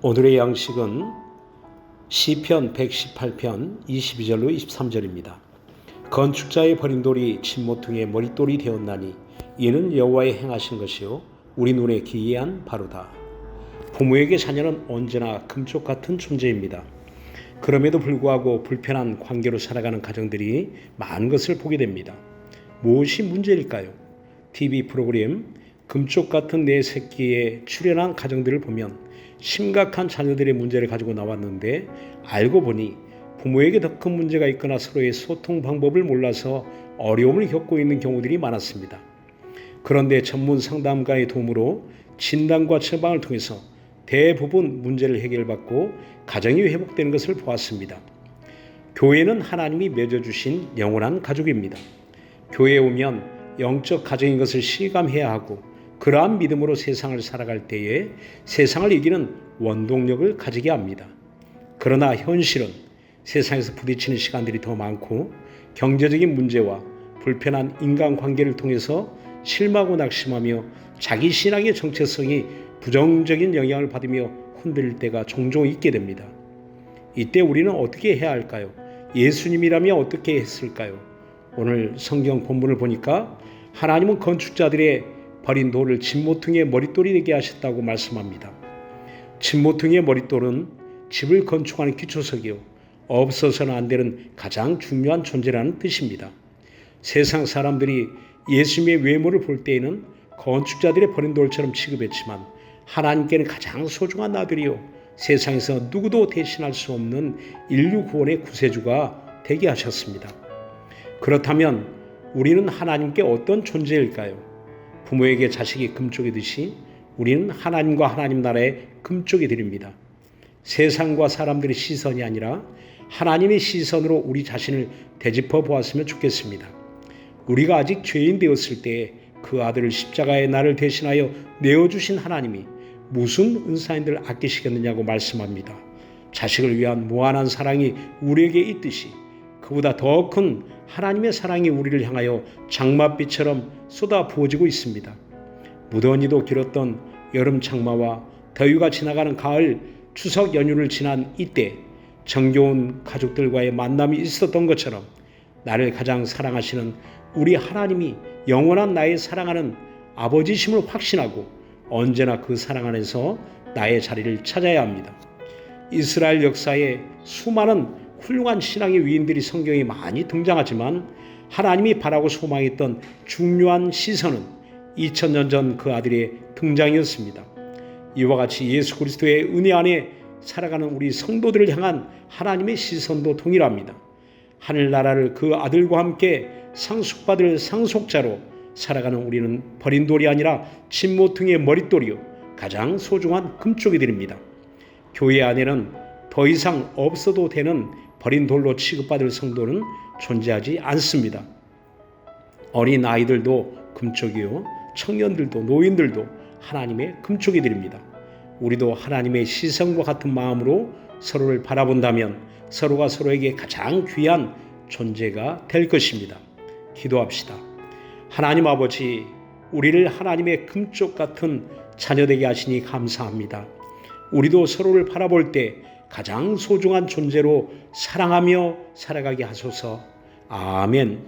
오늘의 양식은 시편 118편 22절로 23절입니다. 건축자의 버린 돌이 진모퉁이의 머릿돌이 되었나니 이는 여호와의 행하신 것이요 우리 눈에 기이한 바로다. 부모에게 자녀는 언제나 금쪽 같은 존재입니다. 그럼에도 불구하고 불편한 관계로 살아가는 가정들이 많은 것을 보게 됩니다. 무엇이 문제일까요? TV 프로그램 금쪽 같은 내 새끼에 출연한 가정들을 보면 심각한 자녀들의 문제를 가지고 나왔는데 알고 보니 부모에게 더 큰 문제가 있거나 서로의 소통 방법을 몰라서 어려움을 겪고 있는 경우들이 많았습니다. 그런데 전문 상담가의 도움으로 진단과 처방을 통해서 대부분 문제를 해결받고 가정이 회복되는 것을 보았습니다. 교회는 하나님이 맺어주신 영원한 가족입니다. 교회에 오면 영적 가정인 것을 실감해야 하고 그러한 믿음으로 세상을 살아갈 때에 세상을 이기는 원동력을 가지게 합니다. 그러나 현실은 세상에서 부딪히는 시간들이 더 많고 경제적인 문제와 불편한 인간관계를 통해서 실망하고 낙심하며 자기 신앙의 정체성이 부정적인 영향을 받으며 흔들릴 때가 종종 있게 됩니다. 이때 우리는 어떻게 해야 할까요? 예수님이라면 어떻게 했을까요? 오늘 성경 본문을 보니까 하나님은 건축자들의 버린 돌을 진모퉁이의 머릿돌이 되게 하셨다고 말씀합니다. 진모퉁이의 머릿돌은 집을 건축하는 기초석이요 없어서는 안 되는 가장 중요한 존재라는 뜻입니다. 세상 사람들이 예수님의 외모를 볼 때에는 건축자들의 버린 돌처럼 취급했지만 하나님께는 가장 소중한 아들이요 세상에서 누구도 대신할 수 없는 인류 구원의 구세주가 되게 하셨습니다. 그렇다면 우리는 하나님께 어떤 존재일까요? 부모에게 자식이 금쪽이듯이 우리는 하나님과 하나님 나라의 금쪽이들입니다. 세상과 사람들의 시선이 아니라 하나님의 시선으로 우리 자신을 되짚어 보았으면 좋겠습니다. 우리가 아직 죄인 되었을 때 그 아들을 십자가에 나를 대신하여 내어주신 하나님이 무슨 은사인들 아끼시겠느냐고 말씀합니다. 자식을 위한 무한한 사랑이 우리에게 있듯이 그보다 더 큰 하나님의 사랑이 우리를 향하여 장맛비처럼 쏟아 부어지고 있습니다. 무더니도 길었던 여름 장마와 더위가 지나가는 가을 추석 연휴를 지난 이때 정겨운 가족들과의 만남이 있었던 것처럼 나를 가장 사랑하시는 우리 하나님이 영원한 나의 사랑하는 아버지심을 확신하고 언제나 그 사랑 안에서 나의 자리를 찾아야 합니다. 이스라엘 역사에 수많은 훌륭한 신앙의 위인들이 성경에 많이 등장하지만 하나님이 바라고 소망했던 중요한 시선은 2000년 전 그 아들의 등장이었습니다. 이와 같이 예수 그리스도의 은혜 안에 살아가는 우리 성도들을 향한 하나님의 시선도 동일합니다. 하늘나라를 그 아들과 함께 상속받을 상속자로 살아가는 우리는 버린 돌이 아니라 진모퉁이의 머릿돌이요 가장 소중한 금쪽이들입니다. 교회 안에는 더 이상 없어도 되는 버린 돌로 취급받을 성도는 존재하지 않습니다. 어린 아이들도 금쪽이요 청년들도 노인들도 하나님의 금쪽이들입니다. 우리도 하나님의 시선과 같은 마음으로 서로를 바라본다면 서로가 서로에게 가장 귀한 존재가 될 것입니다. 기도합시다. 하나님 아버지, 우리를 하나님의 금쪽 같은 자녀되게 하시니 감사합니다. 우리도 서로를 바라볼 때 가장 소중한 존재로 사랑하며 살아가게 하소서. 아멘.